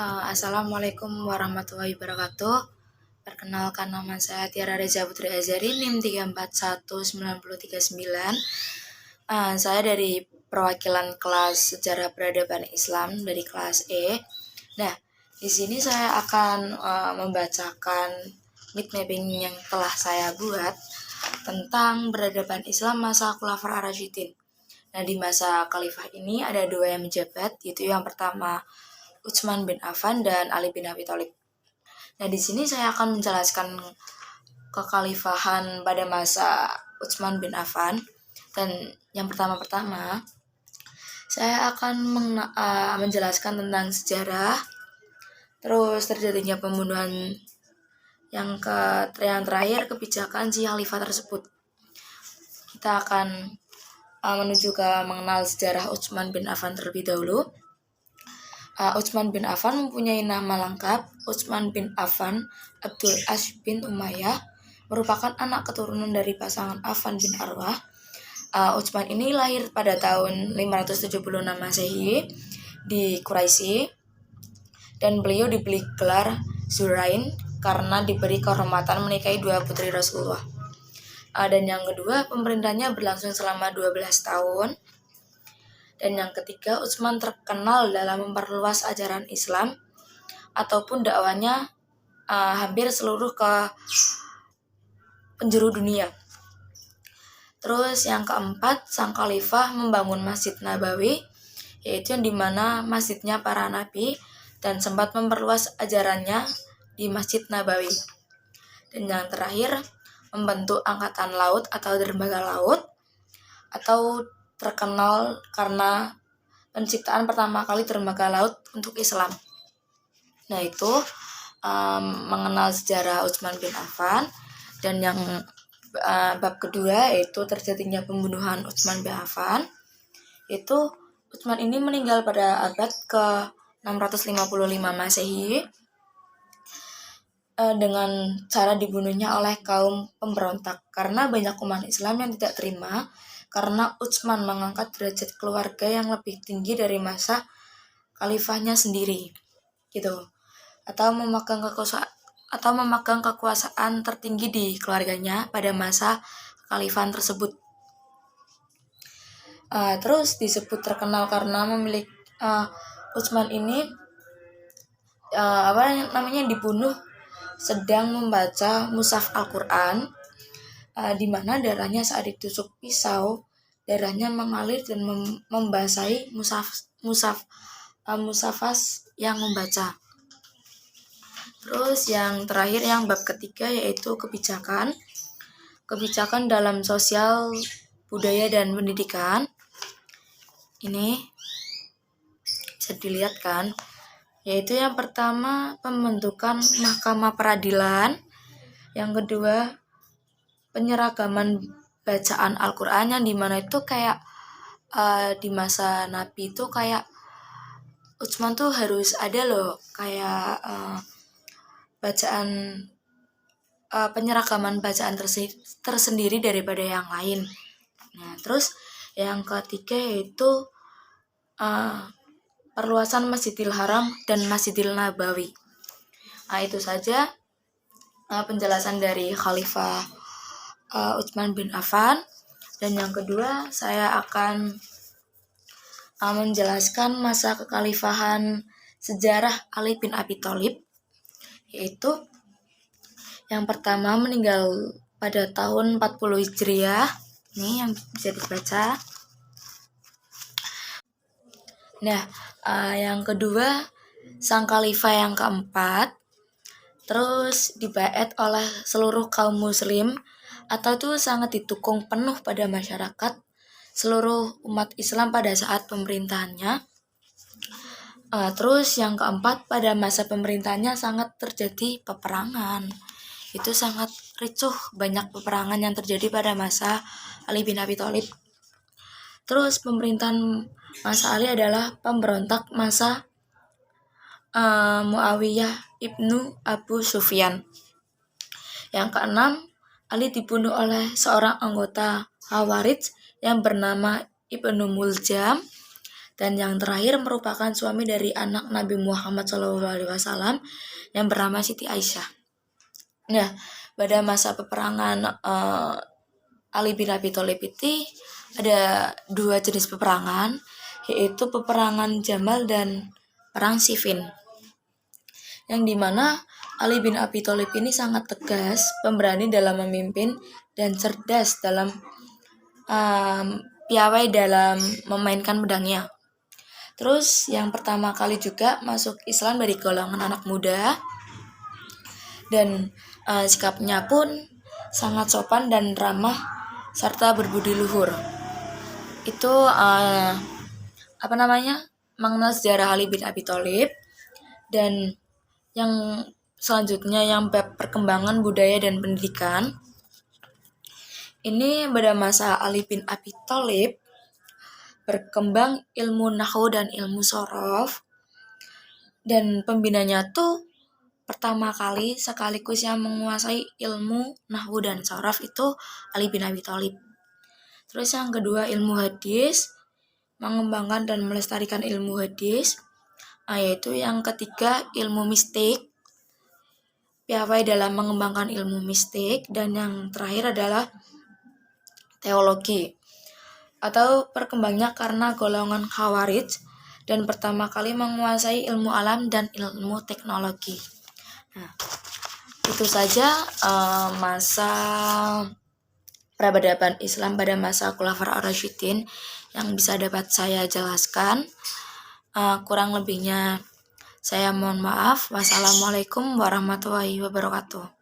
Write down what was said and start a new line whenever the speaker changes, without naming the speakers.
Assalamualaikum warahmatullahi wabarakatuh. Perkenalkan, nama saya Tiara Reza Putri Azari, NIM 3419039. Saya dari perwakilan kelas Sejarah Peradaban Islam dari kelas E. Nah, di sini saya akan membacakan mid mapping yang telah saya buat tentang peradaban Islam masa Khulafaur Ar-Rasyidin. Nah, di masa khalifah ini ada dua yang menjabat, yaitu yang pertama Utsman bin Affan dan Ali bin Abi Thalib. Nah, di sini saya akan menjelaskan kekhalifahan pada masa Utsman bin Affan. Dan yang pertama-tama saya akan menjelaskan tentang sejarah, terus terjadinya pembunuhan, yang terakhir kebijakan si khalifah tersebut. Kita akan menuju ke mengenal sejarah Utsman bin Affan terlebih dahulu. Utsman bin Affan mempunyai nama lengkap Utsman bin Affan Abdul Ash bin Umayyah, merupakan anak keturunan dari pasangan Affan bin Arwah. Utsman ini lahir pada tahun 576 Masehi di Quraisy, dan beliau diberi gelar Zurain karena diberi kehormatan menikahi dua putri Rasulullah. Dan yang kedua, pemerintahnya berlangsung selama 12 tahun. Dan yang ketiga, Utsman terkenal dalam memperluas ajaran Islam ataupun dakwanya hampir seluruh ke penjuru dunia. Terus yang keempat, sang khalifah membangun Masjid Nabawi, yaitu yang dimana masjidnya para nabi, dan sempat memperluas ajarannya di Masjid Nabawi. Dan yang terakhir, membentuk angkatan laut atau dermaga laut, atau terkenal karena penciptaan pertama kali dermaga laut untuk Islam. Nah, itu mengenal sejarah Utsman bin Affan. Dan yang bab kedua yaitu terjadinya pembunuhan Utsman bin Affan. Itu Utsman ini meninggal pada abad ke-655 Masehi dengan cara dibunuhnya oleh kaum pemberontak karena banyak umat Islam yang tidak terima karena Utsman mengangkat derajat keluarga yang lebih tinggi dari masa khalifahnya sendiri, gitu, atau memegang kekuasaan tertinggi di keluarganya pada masa kekhalifahan tersebut. Terus disebut terkenal karena memiliki Utsman ini dibunuh sedang membaca mushaf Al-Quran, di mana darahnya saat ditusuk pisau, darahnya mengalir dan membasahi mushafas yang membaca. Terus yang terakhir, yang bab ketiga, yaitu kebijakan dalam sosial, budaya, dan pendidikan. Ini bisa dilihat kan, yaitu yang pertama pembentukan mahkamah peradilan, yang kedua penyeragaman bacaan Al-Quran, yang dimana itu kayak di masa Nabi itu kayak Utsman tuh harus ada loh kayak bacaan penyeragaman bacaan tersendiri daripada yang lain. Nah, terus yang ketiga yaitu perluasan Masjidil Haram dan Masjidil Nabawi. Itu saja penjelasan dari Khalifah Utsman bin Affan. Dan yang kedua, saya akan menjelaskan masa kekhalifahan sejarah Ali bin Abi Thalib, yaitu yang pertama meninggal pada tahun 40 Hijriah. Ini yang bisa dibaca. Nah, yang kedua, sang khalifah yang keempat terus dibaet oleh seluruh kaum muslim, atau itu sangat didukung penuh pada masyarakat seluruh umat Islam pada saat pemerintahannya. Terus yang keempat, pada masa pemerintahannya sangat terjadi peperangan. Itu sangat ricuh, banyak peperangan yang terjadi pada masa Ali bin Abi Thalib. Terus pemerintahan masa Ali adalah pemberontak masa Muawiyah ibnu Abu Sufyan. Yang keenam, Ali dibunuh oleh seorang anggota Khawarij yang bernama Ibnu Muljam. Dan yang terakhir merupakan suami dari anak Nabi Muhammad SAW yang bernama Siti Aisyah. Nah, pada masa peperangan Ali bin Abi Thalib itu ada 2 jenis peperangan, yaitu peperangan Jamal dan perang Siffin. Yang dimana Ali bin Abi Thalib ini sangat tegas, pemberani dalam memimpin, dan cerdas dalam piawai dalam memainkan pedangnya. Terus yang pertama kali juga masuk Islam dari golongan anak muda, dan sikapnya pun sangat sopan dan ramah serta berbudi luhur. Itu makna sejarah Ali bin Abi Thalib. Dan yang selanjutnya yang bab perkembangan budaya dan pendidikan. Ini pada masa Ali bin Abi Thalib berkembang ilmu nahwu dan ilmu shorof, dan pembinanya tuh pertama kali sekaligus yang menguasai ilmu nahwu dan shorof itu Ali bin Abi Thalib. Terus yang kedua ilmu hadis, mengembangkan dan melestarikan ilmu hadis. Yaitu yang ketiga ilmu mistik, piawai dalam mengembangkan ilmu mistik. Dan yang terakhir adalah teologi, atau berkembangnya karena golongan Khawarij dan pertama kali menguasai ilmu alam dan ilmu teknologi. Nah, itu saja masa peradaban Islam pada masa Khulafaur Ar-Rasyidin yang bisa dapat saya jelaskan. Kurang lebihnya saya mohon maaf. Wassalamualaikum warahmatullahi wabarakatuh.